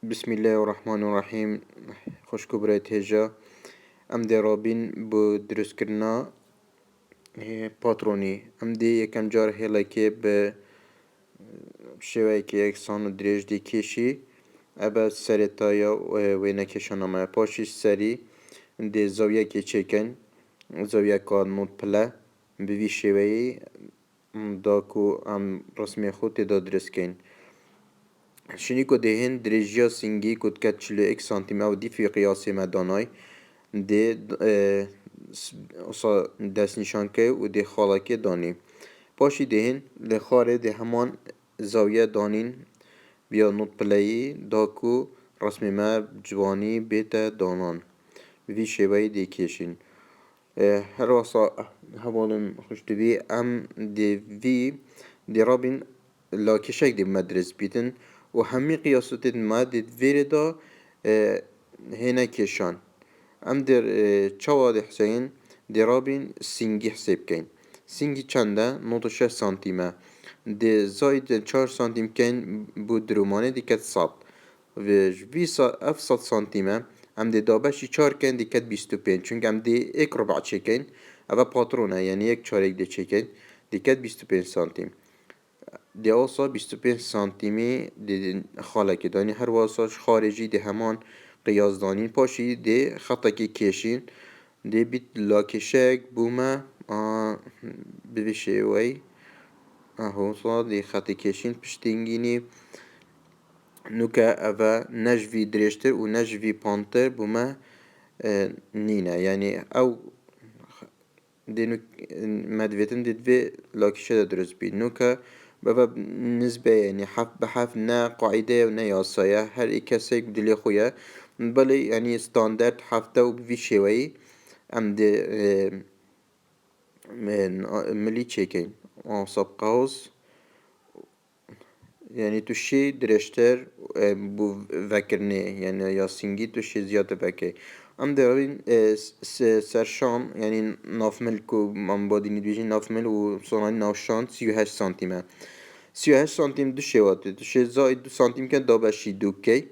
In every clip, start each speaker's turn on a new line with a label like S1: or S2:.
S1: بسم الله الرحمن الرحيم. خوشكو بريت هجا ام دي رابين بو دروس كرنا باتروني ام دي يكم جار هلاكي بشوي كي يكسان دريج دي كيشي ابا سرطايا وينكشانا ما باشيش سري دي زاوية كي چكن زاوية كار نوت پلا بوي شوي داكو ام رسمي خود دا درس كين شنیکو دهن درجیا سنگی کد کت 41 سانتیم او دی فی قیاسی مدانای دی اصلا دست نشان که و دی خاله که دانی پاشی دهن لخاره ده همان زاویه دانین بیا نوت پلی داکو رسم ما جوانی بیت دانان وی شوی دی کشین هر واسا هوالم خوشتوی ام دی وی دی رابین لاکشک دی مدرس بیتن و همه قیاسات ما دید ویره دا هنه کشان ام در چواد حسین درابین سینگی حساب کن سینگی چنده 96 سانتیمه ده زاید 4 سانتیم کن بود درومانه دیکت 100 و جوی اف 100 سانتیمه ام ده دابشی 4 کن دیکت 25 چونکه ام ده یک ربع چکن اوه پاترونه یعنی یک چارک ده چکن دیکت 25 سانتیم دی آسا 25 سانتیمی دی خاله که دانی هر واساش خارجی دی همان قیاس دانین پاشی دی خطا که کشین دی بیت لاکشک بومه ببشه وی اهو صا دی خطا کشین پشتینگینی نوکه اوه نجوی درشتر و نجوی پانتر بومه نینه یعنی او دی مدویتن دی دوی لاکشه درست بی نوکه بابا نسبة يعني حف بحف نا قاعدة ونا ياسايا هر كسيك بدلي خويا بلي يعني ستاندرد حفته وبفي شوي ام دي ملي تشيكين وصاب قوس يعني توشي درشتر بو فكرني يعني ياسينجي توشي زيادة بكي ام دارين سرشان يعني ناف ملكو من بادي ندويجين ناف مل و صنعين نافشان 38 سانتيمه 38 سانتیم دو شواته دوشه زاید 2 سانتیم که دابشی دو کی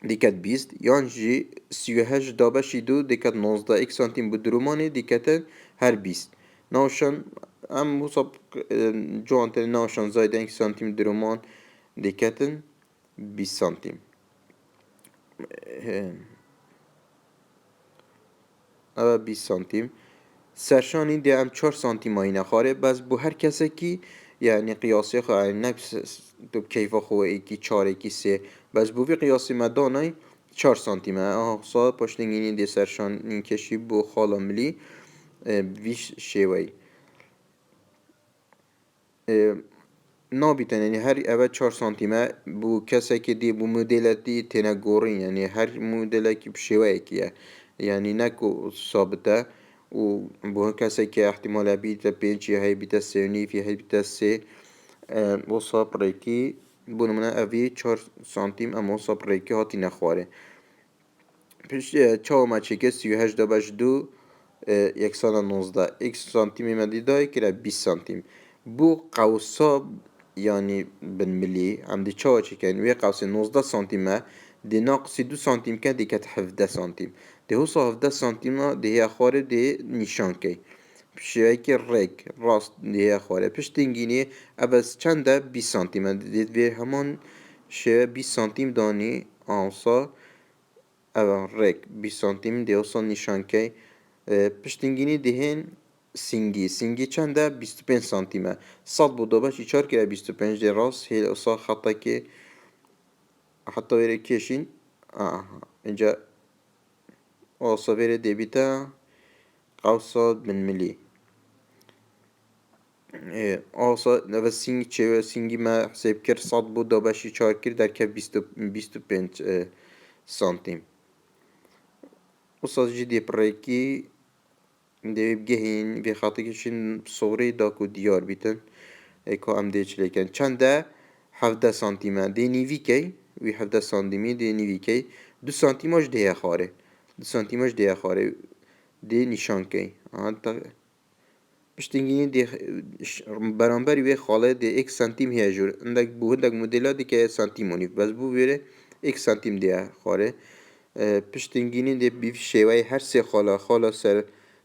S1: دیکت 20 یان جی 38 دابشی دو دیکت 19 1 سانتیم بود درومانی دیکت هر 20 ناوشان ام حساب جوانتر ناوشان زاید 1 سانتیم درومان دیکتن 20 سانتیم اوه 20 سانتیم سرشانی دی ام 4 سانتیم آینه خاره بس بو هر کسی کی يعني قياسي خو يعني نفس دب كيف خو ايكي 4 ايكي 3 بس بو في قياسي مداناي 4 سانتيمه صاد پشتنگینی دی سرشان این کشی بو خالا ملی ویش شوی نابیتن یعنی هر اول 4 سانتیمه بو کسی که دی بو مدل دی تینا گورین یعنی هر مدل که بشوی کیه یعنی نکو ثابته و بو کسی که احتمال بیت 5 هی بیت 3 نیف هی بیت 3 وصاب ریکی بو نمونه اوی 4 سانتیم اما وصاب ریکی هاتی نخواره پیش چاو ما چکه 38 دابش دو 119 1 سانتیم مدیدای که 20 سانتیم بو قوسا يعني بالملي عم دي تشاوتشي كان وي قوسي 19 سنتيمة دي ناقصي 2 سنتيم كان دي كت 17 سنتيم دي هو 17 سنتيمة دي هي خارج دي نشان كي بشيكي ريك راست دي هي خارج بش تنجيني أبس چنده 20 سنتيمة دي في همان شي 20 سنتيم داني آنسا أبا ريك 20 سنتيم دي هو نشان كي بش تنجيني دهين سینگی چنده 25 سانتیمه 100 بود دابش 4 که 25 دی راست هیل اصلا خطا که حتی بره کشین اینجا اصلا بره دیبیتا قوصاد من ملی اصلا نو سینگی ما حساب کرد 100 بود دابش 4 کرد در که 25 سانتیم اصلا جدی پرکی دي بجهين في خاطركشين صوري داكو ديار بيتن ايكو ام ديش لكن چنده 17 سانتيمه دي نيفيكي وي 17 سانتيمي دي نيفيكي 2 سانتيماش دي خاره 2 سانتيماش دي خاره دي نشانكي پشتنگینی دی برانبری وی خاله دی 1 سانتیم هیا جور اندک بو هندک مدل دی که سانتیمونی بس بو ویره 1 سانتیم دیه خاره پشتنگینی دی بیف شیوه هر سه خاله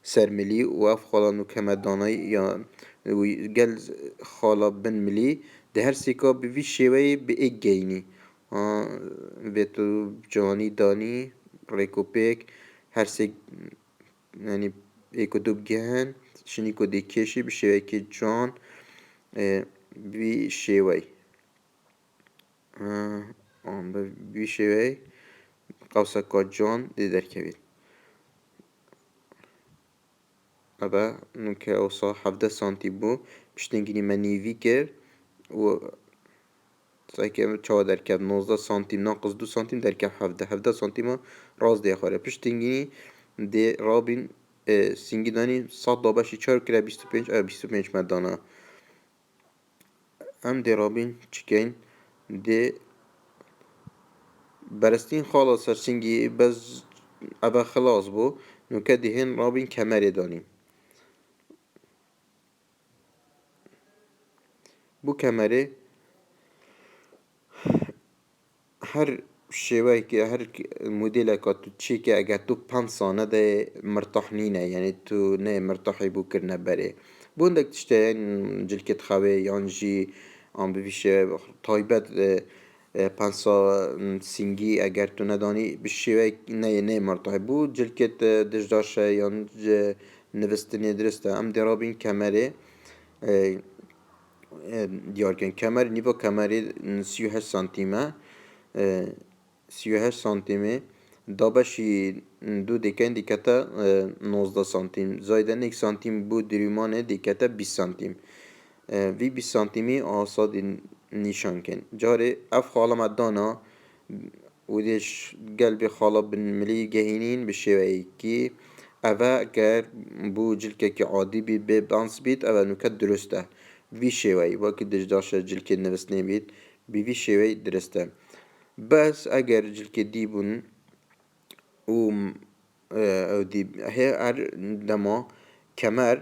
S1: سر ملی و اف خاله نو کمدانای یا گل خاله بن ملی ده هر سیکا بیف شیوه به ایک گینی به تو جوانی دانی ریکوپیک هر سه yani ekotup gehen şiniko de keşi bir şey ki John bir şey var ama bir şey var قوسا کا John de derkevit ama nuke olsa 17 santim bu piştengini manivi ker و سایکه چهار درکب 19 سانتیم ناقص 2 سانتیم درکب 17 سانتیم راز دی خاره پشتنگی دی رابین سینگی دانی 100 دابشی 4 کره 25 25 مدانا ام دی رابین چکین دی برستین خالا سر سینگی بز اوه خلاص بو نوکه دیهن رابین کمری دانیم bu kemeri her şevay ki her modele ka tu çeke eğer tu 5 sane de مرتاح نینه یعنی تو نه مرتاحی بو کرنه بره بوندک تشته جلکت خواه یانجی آن بویشه تایبت 5 سینگی اگر تو ندانی بشیوه نه مرتاحی بو جلکت دجداشه یانج نوستنی درسته ام درابین کمره دیارکن کمر نیو کمری 38 سانتیمه 38 سانتیمه دابشی دو دیکن دیکتا 19 سانتیم زایدن 1 سانتیم بو دریمانه دیکتا 20 سانتیم وی 20 سانتیمی آساد نشان کن جاره اف خاله مدانا ودیش قلبی خاله بن ملی گهینین بشوی کی اوه اگر بو جلکه که عادی بید به بانس بید اوه نکت درسته وی شوی وقتی دجداشه جلکه نوستنی بید بی وی شوی درسته بس اگر جلکه دی بون و او دی هر دما کمر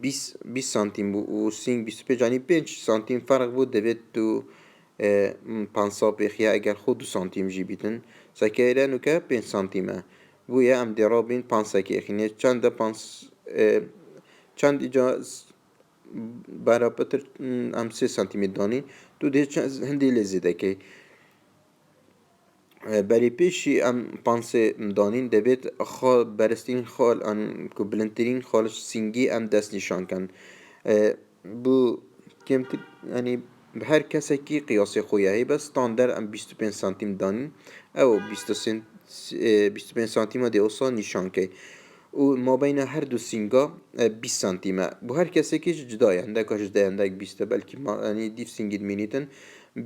S1: 20 سانتیم بو و سینگ 25 یعنی 5 سانتیم فرق بود دوید تو پانسا بخیا اگر خود 2 سانتیم جی بیتن سکیره نوکه 5 سانتیمه بویا ام درابین 5 سکی اخینه چند 5 چند ایجا برابر ام 3 سانتیمتر دانی تو ده هندی لذیذه که بری پیشی ام 5 دانین دوید خال برستین خال ان کو بلندترین خالش سینگی ام دست نشان کن bu کم yani her kese ki kıyası koyayı bas standart ام 25 santim danin او 25 santim de olsa nişan ki و ما بین هر دو سینگا 20 سانتیمه bu her kese ki cüda yani de kaç değerinde 20 belki yani div singid minitin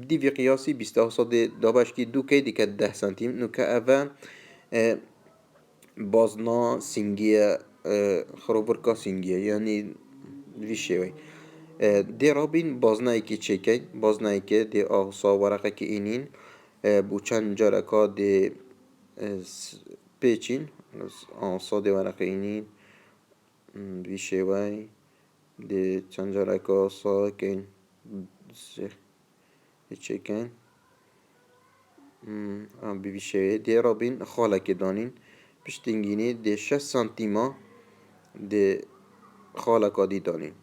S1: div kıyası 20 olsa de dabaşki du ke diket 10 santim nuka ava bazna singiye خروبرکا سینگیه یعنی ویشه وی دی رابین بازنایی که چکه بازنایی که دی آسا ورقه که اینین بو چند جارکا دی پیچین آسا دی ورقه اینین ویشه وی دی چند جارکا آسا که چکن بی ویشه وی دی رابین خاله که دانین پشتینگینی دی 6 سانتیما دی خاله که دی دانین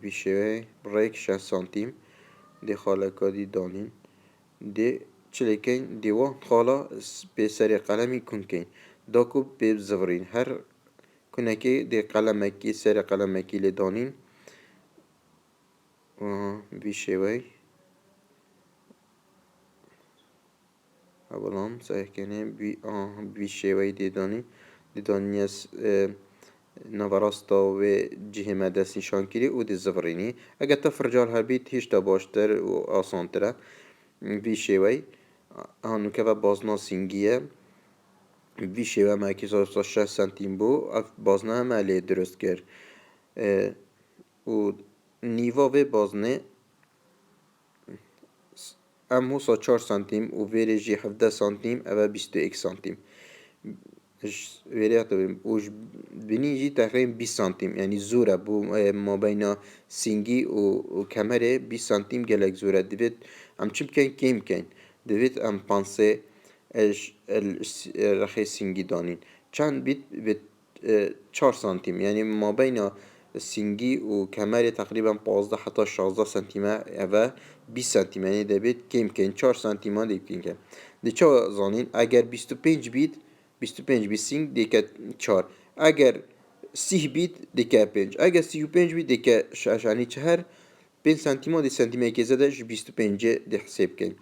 S1: بیشه ریک 6 سانتیم دی خاله کادی دانین دی چلیکن دیوا خاله به سری قلمی کنکن داکو به زورین هر کنکی دی قلمکی سری قلمکی لدانین بیشه وی اولام سایکنه بیشه وی دی دانیس نواراستا و جهمه دست نشان کری و دی زفرینی اگر تا فرجال هر بیت هیچ تا باشتر و آسانتره وی شوی هانو که و بازنا سینگیه وی شوی ما که 6 سانتیم بو اف بازنا همه علی درست کرد و نیوا و بازنه ام هو 4 سانتیم و ویره جی 17 سانتیم او 21 سانتیم اش ویره طبعا وش بنيجي تقريبا 20 سنتيم يعني زورة بو ما بين سنجي و كاميرا 20 سنتيم جالك زورة دبت ام چم كان كيم كان دبت ام بانسي اش رخي سنجي دانين چند بيت 4 سنتيم يعني ما بين سنجي و كاميرا تقريبا 15 حتى 16 سنتيمتر اوا 20 سنتيم يعني دبت كيم كان 4 سنتيم دي كان دي چا زانين اگر 25 بیت 25 25 دیکه 4 اگر 30 بیت دیکه 5 اگر 35 بیت دیکه 6 یعنی چهر 5 سانتیمه دی سانتیمه که زده 25 دی حساب کن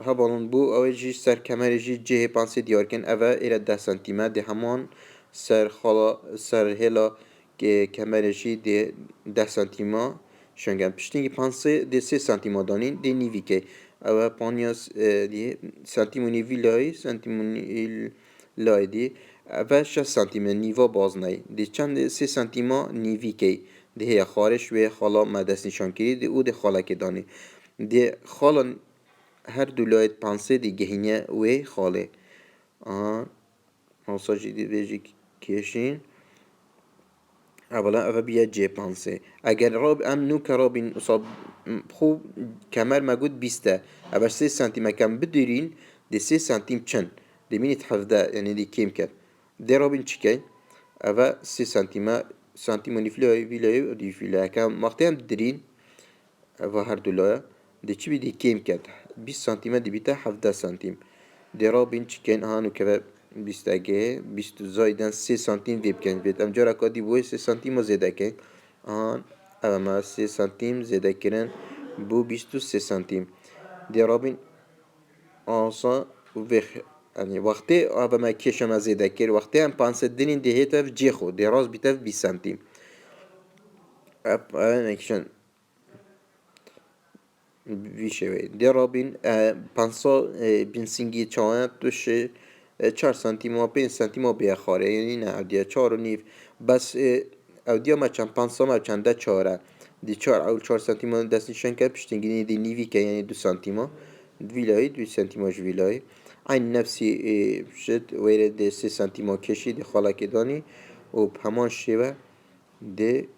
S1: ها بالون بو اوه جی سر کمر جی جه پانسی دیار کن اوه ایره 10 سانتیمه دی همان سر خلا سر هلا که کمر جی دی 10 سانتیمه شنگم پشتینگی پانسی دی 3 سانتیمه دانین دی نیوی که اوه پانیاس دی سانتیمه نیوی لای سانتیمه لای دی اوه 6 سانتیمه نیوا باز نای دی چند 3 سانتیمه نیوی که دی هیا خارش و خلا مدست نشان کری دی او دی خاله که دانی دی خالا هر دولایت پانسه دی گهینه و خاله آن هاسا جدی بیجی کشین اولا اوه بیا جه پانسه اگر راب ام نو که رابین صاب خوب کمر مگود 20 اوه 3 سانتیمه کم بدرین دی 3 سانتیم چند دی مینیت حفظه یعنی دی کم کرد دی رابین چیکن اوه 3 سانتیمه سانتیمه نیفلای ویلای و دی فیلای کم وقتی هم درین اوه هر دولایه دی چی بی دی کم کرد 20 سانتیمه دی بیتا 17 سانتیم دی رابین چیکن هانو که 20 اگه 20 زایدن 3 سانتیم ویب کن بید ام جارا کادی بوی 3 سانتیم و زیده کن آن اما 3 سانتیم زیده کرن بو 23 سانتیم دی رابین آنسا وخ يعني وقتی آب ما کشم از زیده کر وقتی هم 500 دنین دی هیتف جی خود دی راز بیتف 20 سانتیم اب نکشن ویشوی دی رابین 500 بینسینگی چاهن توش 4 سانتیم و 5 سانتیم و بیخاره یعنی نه اودیا 4 و نیف بس اودیا ما چند 500 ما چند 4 دی 4 اول 4 سانتیم دست نشان کرد پشتنگی دی نیوی که یعنی 2 سانتیم ویلای 2 سانتیمش ویلای عین نفسی شد ویره دی 3 سانتیم کشی دی خاله که دانی و همان شیوه دی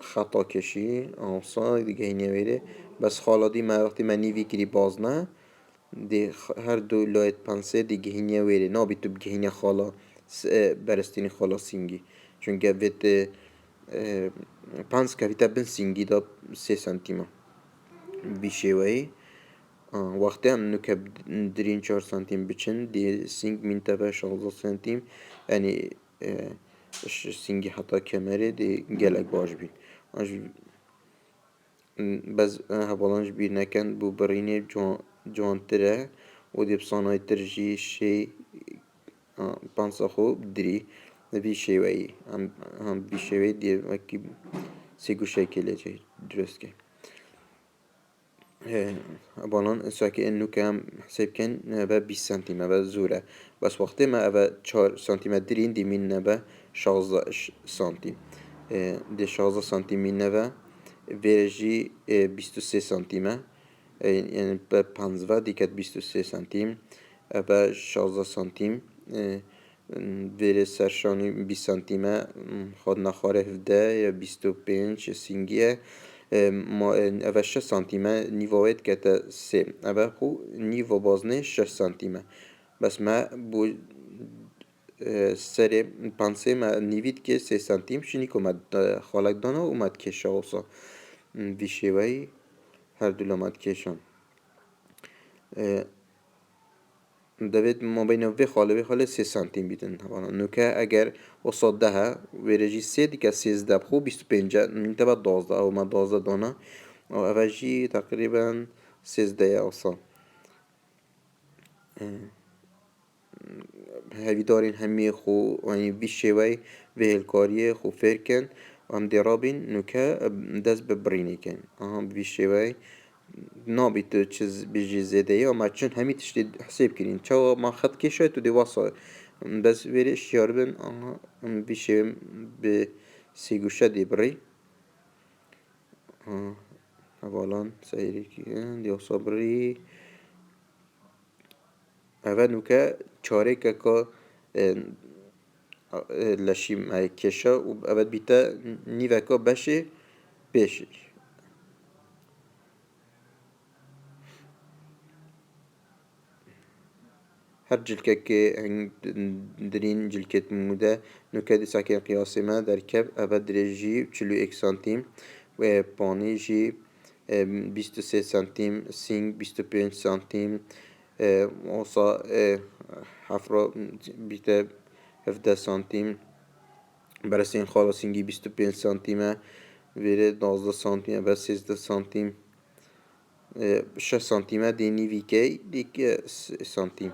S1: خطا کشی آنسان دیگه اینه ویره بس خالا دی ما وقتی من نیوی کری باز نه دی هر دو لایت پنسه دی گهینه ویره نابی تو بگهینه خالا برستینی خالا سینگی چون ویت پنس که ویتا بن سینگی دا 3 سانتیمه بیشه وی وقتی هم نکه درین 4 سانتیم بچن دی سینگ منطقه 16 سانتیم یعنی سینگی حتی کمره دی گلک باش بین بس هەواڵانش بیر نەکەن بۆ بڕینێ جوانترە و دێ بسانای ترژی شێ پانسا خۆ بدری بی شێوەیی هەم بی شێوەی دێ وەکی سێگوشەکێ لێجێ دروستکە هەواڵان ساکە نوکە هم حسێب بکەن بە 20 سانتیمە بە زۆرە بەس وەختێ مە ئەvە 4 سانتیمە درین دیمینە بە 16 سانتیم دێ 16 سانتیم مینەوە ویرجی 23 سانتیمه یعنی به 15 دیکت 23 سانتیم به 16 سانتیم ویر سرشانی 20 سانتیمه خود نخواره 17 یا 25 سینگیه ما اوه 6 سانتیمه نیوایت که تا 3 اوه خو نیو بازنه 6 سانتیمه بس ما بو سر پانسه ما نیوید که 3 سانتیم شنی که اومد خالک دانه اومد که شاوسا وی شێوەی هەردوو لەمات کێشان دەبێت مابینەوە vê xاڵە vê xاڵê 3 سانتیم بیتن هەواڵە نوکە ئەگەر وەسەدە هە وێرەژی 3 دیکە 13 بخۆ 25 منتە بە 12 ئەومە 12 دانە ئەوە ژی تقریبا 13 ئەوسا هەویدارین هەمیە خۆ وی شێوەی vê hêlkariyê xۆ fêrkin ام دی رابین نوکه دست به برینی کن بی شوی نابی تو چیز بیجی زیده یا ما چون همی تشتی حساب کرین چا ما خط کشای تو دی واسه بس ویری اشتیار بین بی شوی به سیگوشه دی بری اوالان سایری کن دی واسه بری اوه نوکه چاره که لشی کشا و اوه بیتا نیوه که بشه بشه هر جلکه که درین جلکت موده نوکه دی ساکن قیاسی ما در کب اوه درجی 41 سانتیم و پانی جی 23 سانتیم سینگ 25 سانتیم وصا حفرة بیتا 17 سانتیم برسين خالصينجي 25 سانتيمة ويري 12 سانتيم بس 16 سانتيم 6 سانتيمة ديني فيكي ديك سانتيم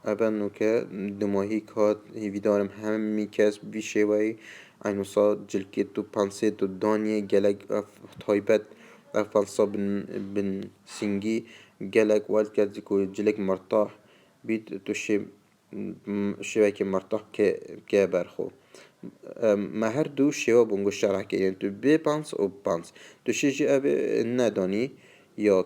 S1: أبا نوكا دماهيك هات هيفي دارم همي كاس بشيوي عينو صاد جلكيتو بانسيتو دانية جلق تايبت أفلصا بن سنجي جلق والد كاتزيكو جلق مرتاح بيت توشي شبكة مرتاح كبرخو ما هر دو شوا بونگو شرح که یعنی تو بی پانس و پانس تو شیجی اوه ندانی یا